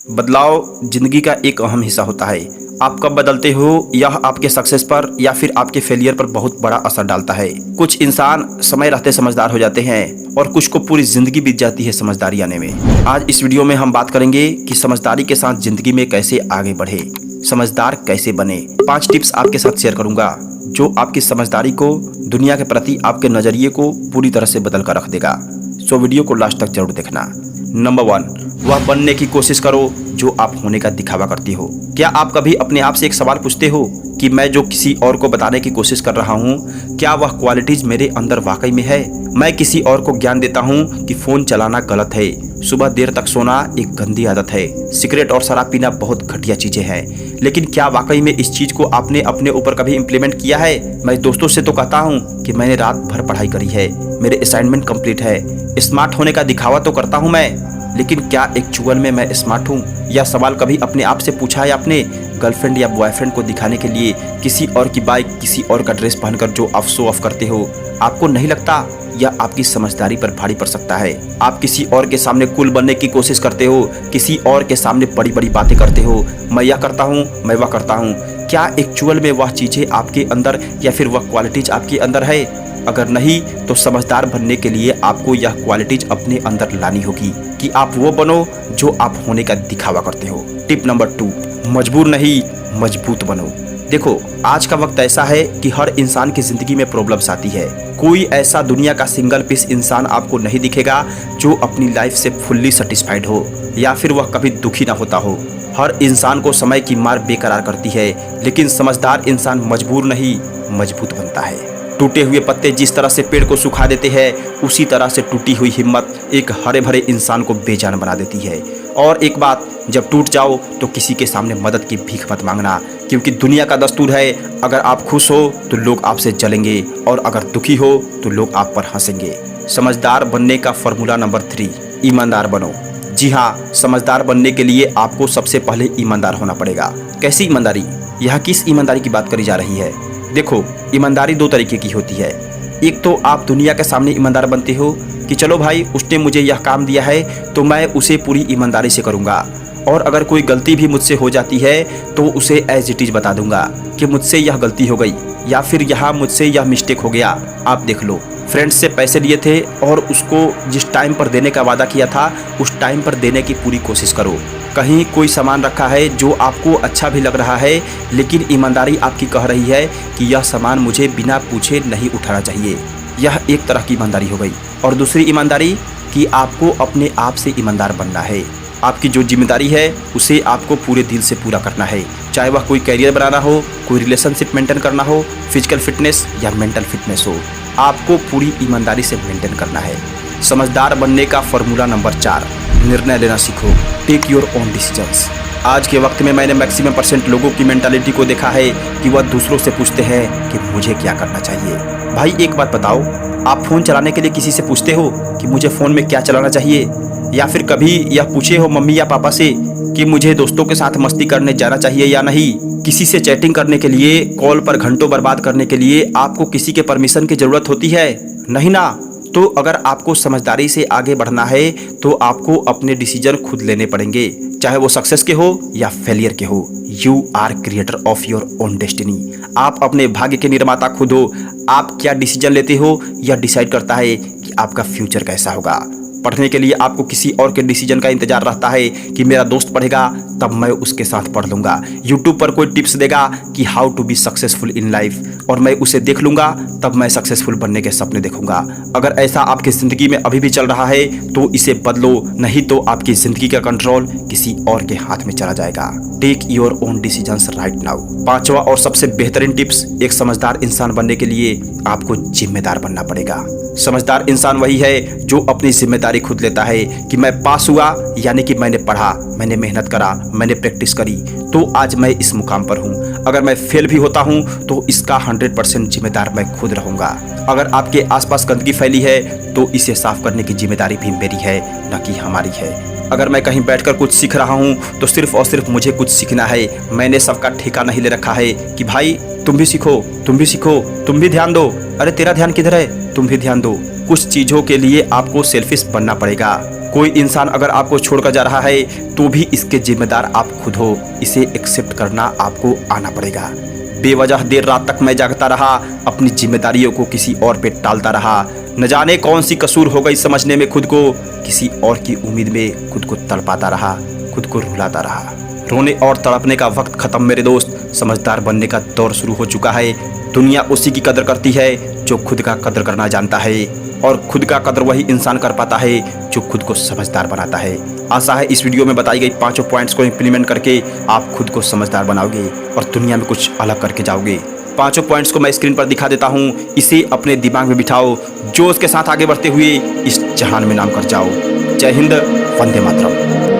बदलाव जिंदगी का एक अहम हिस्सा होता है। आप कब बदलते हो यह आपके सक्सेस पर या फिर आपके फेलियर पर बहुत बड़ा असर डालता है। कुछ इंसान समय रहते समझदार हो जाते हैं और कुछ को पूरी जिंदगी बीत जाती है समझदारी आने में। आज इस वीडियो में हम बात करेंगे कि समझदारी के साथ जिंदगी में कैसे आगे बढ़े, समझदार कैसे बने। 5 टिप्स आपके साथ शेयर करूंगा जो आपकी समझदारी को, दुनिया के प्रति आपके नजरिए को पूरी तरह से बदल कर रख देगा। सो वीडियो को लास्ट तक जरूर देखना। नंबर 1, वह बनने की कोशिश करो जो आप होने का दिखावा करती हो। क्या आप कभी अपने आप से एक सवाल पूछते हो कि मैं जो किसी और को बताने की कोशिश कर रहा हूँ, क्या वह क्वालिटीज मेरे अंदर वाकई में है? मैं किसी और को ज्ञान देता हूँ कि फोन चलाना गलत है, सुबह देर तक सोना एक गंदी आदत है, सिगरेट और शराब पीना बहुत घटिया चीजें हैं, लेकिन क्या वाकई में इस चीज को आपने अपने ऊपर कभी इम्प्लीमेंट किया है? मैं दोस्तों से तो कहता हूँ कि मैंने रात भर पढ़ाई करी है, मेरे असाइनमेंट कंप्लीट है, स्मार्ट होने का दिखावा तो करता हूँ मैं, लेकिन क्या एक्चुअल में मैं स्मार्ट हूँ? यह सवाल कभी अपने आप से पूछा है आपने? गर्लफ्रेंड या बॉयफ्रेंड को दिखाने के लिए किसी और की बाइक, किसी और का ड्रेस पहनकर जो आप शो ऑफ करते हो, आपको नहीं लगता यह आपकी समझदारी पर भारी पड़ सकता है? आप किसी और के सामने कूल बनने की कोशिश करते हो, किसी और के सामने बड़ी बड़ी बातें करते हो, मैं यह करता हूँ, मैं वह करता हूँ। क्या एक्चुअल में वह चीजें आपके अंदर या फिर वह क्वालिटीज आपके अंदर है? अगर नहीं तो समझदार बनने के लिए आपको यह क्वालिटीज अपने अंदर लानी होगी कि आप वो बनो जो आप होने का दिखावा करते हो। टिप नंबर 2, मजबूर नहीं मजबूत बनो। देखो, आज का वक्त ऐसा है कि हर इंसान की जिंदगी में प्रॉब्लम्स आती है। कोई ऐसा दुनिया का सिंगल पीस इंसान आपको नहीं दिखेगा जो अपनी लाइफ से फुल्ली सेटिस्फाइड हो या फिर वह कभी दुखी ना होता हो। हर इंसान को समय की मार बेकरार करती है, लेकिन समझदार इंसान मजबूर नहीं मजबूत बनता है। टूटे हुए पत्ते जिस तरह से पेड़ को सुखा देते हैं, उसी तरह से टूटी हुई हिम्मत एक हरे भरे इंसान को बेजान बना देती है। और एक बात, जब टूट जाओ तो किसी के सामने मदद की भीख मत मांगना, क्योंकि दुनिया का दस्तूर है, अगर आप खुश हो तो लोग आपसे जलेंगे और अगर दुखी हो तो लोग आप पर हंसेंगे। समझदार बनने का फॉर्मूला नंबर 3, ईमानदार बनो। जी हाँ, समझदार बनने के लिए आपको सबसे पहले ईमानदार होना पड़ेगा। कैसी ईमानदारी? यह किस ईमानदारी की बात करी जा रही है? देखो, ईमानदारी 2 तरीके की होती है। एक तो आप दुनिया के सामने ईमानदार बनते हो कि चलो भाई, उसने मुझे यह काम दिया है तो मैं उसे पूरी ईमानदारी से करूँगा, और अगर कोई गलती भी मुझसे हो जाती है तो उसे एज इट इज बता दूंगा कि मुझसे यह गलती हो गई या फिर यहाँ मुझसे यह मिस्टेक हो गया। आप देख लो, फ्रेंड्स से पैसे लिए थे और उसको जिस टाइम पर देने का वादा किया था उस टाइम पर देने की पूरी कोशिश करो। कहीं कोई सामान रखा है जो आपको अच्छा भी लग रहा है, लेकिन ईमानदारी आपकी कह रही है कि यह सामान मुझे बिना पूछे नहीं उठाना चाहिए, यह एक तरह की ईमानदारी हो गई। और दूसरी ईमानदारी कि आपको अपने आप से ईमानदार बनना है। आपकी जो जिम्मेदारी है उसे आपको पूरे दिल से पूरा करना है, चाहे वह कोई करियर बनाना हो, कोई रिलेशनशिप मेंटेन करना हो, फिजिकल फिटनेस या मेंटल फिटनेस हो, आपको पूरी ईमानदारी से मेंटेन करना है। समझदार बनने का फॉर्मूला नंबर 4, निर्णय लेना सीखो। Take your own decisions. आज के वक्त में मैंने मैक्सिमम % लोगों की मेंटालिटी को देखा है कि वह दूसरों से पूछते हैं कि मुझे क्या करना चाहिए। भाई एक बात बताओ, आप फ़ोन चलाने के लिए किसी से पूछते हो कि मुझे फ़ोन में क्या चलाना चाहिए? या फिर कभी यह पूछे हो मम्मी या पापा से कि मुझे दोस्तों के साथ मस्ती करने जाना चाहिए या नहीं? किसी से चैटिंग करने के लिए, कॉल पर घंटों बर्बाद करने के लिए आपको किसी के परमिशन की ज़रूरत होती है? नहीं ना। तो अगर आपको समझदारी से आगे बढ़ना है तो आपको अपने डिसीजन खुद लेने पड़ेंगे, चाहे वो सक्सेस के हो या फेलियर के हो। You are creator of your own destiny. आप अपने भाग्य के निर्माता खुद हो। आप क्या डिसीजन लेते हो यह डिसाइड करता है कि आपका फ्यूचर कैसा होगा। पढ़ने के लिए आपको किसी और के डिसीजन का इंतजार रहता है कि मेरा दोस्त पढ़ेगा तब मैं उसके साथ पढ़ लूँगा, यूट्यूब पर कोई टिप्स देगा कि how to be successful in life और मैं उसे देख लूँगा तब मैं सक्सेसफुल बनने के सपने देखूंगा। अगर ऐसा आपकी ज़िंदगी में अभी भी चल रहा है तो इसे बदलो, नहीं तो आपकी ज़िंदगी का कंट्रोल किसी और के हाथ में चला जाएगा। Take your own decisions right now. 5वां और सबसे बेहतरीन टिप्स, एक समझदार इंसान बनने के लिए आपको जिम्मेदार बनना पड़ेगा। समझदार इंसान वही है जो अपनी जिम्मेदारी खुद लेता है कि मैं पास हुआ यानी कि मैंने पढ़ा, मैंने मेहनत करा, मैंने प्रैक्टिस करी तो आज मैं इस मुकाम पर हूँ। अगर मैं फेल भी होता हूँ तो इसका 100% जिम्मेदार मैं खुद रहूँगा। अगर आपके आसपास गंदगी फैली है तो इसे साफ करने की जिम्मेदारी भी मेरी है, न कि हमारी है। अगर मैं कहीं बैठकर कुछ सीख रहा हूँ तो सिर्फ और सिर्फ मुझे कुछ सीखना है, मैंने सबका ठेका नहीं ले रखा है कि भाई तुम भी सीखो, तुम भी सीखो, तुम भी ध्यान दो, अरे तेरा ध्यान किधर है, तुम भी ध्यान दो। कुछ चीज़ों के लिए आपको सेल्फिश बनना पड़ेगा। कोई इंसान अगर आपको छोड़कर जा रहा है तो भी इसके जिम्मेदार आप खुद हो। इसे एक्सेप्ट करना आपको आना पड़ेगा। बेवजह देर रात तक मैं जागता रहा, अपनी जिम्मेदारियों को किसी और पे टालता रहा। न जाने कौन सी कसूर हो गई समझने में खुद को, किसी और की उम्मीद में खुद को तड़पाता रहा, खुद को रुलाता रहा। रोने और तड़पने का वक्त खत्म मेरे दोस्त, समझदार बनने का दौर शुरू हो चुका है। दुनिया उसी की कदर करती है जो खुद का कदर करना जानता है, और खुद का कदर वही इंसान कर पाता है जो खुद को समझदार बनाता है। आशा है इस वीडियो में बताई गई 5 पॉइंट्स को इम्प्लीमेंट करके आप खुद को समझदार बनाओगे और दुनिया में कुछ अलग करके जाओगे। 5 पॉइंट्स को मैं स्क्रीन पर दिखा देता हूँ, इसे अपने दिमाग में बिठाओ, जोश के साथ आगे बढ़ते हुए इस जहान में नाम कर जाओ। जय हिंद, वंदे मातरम।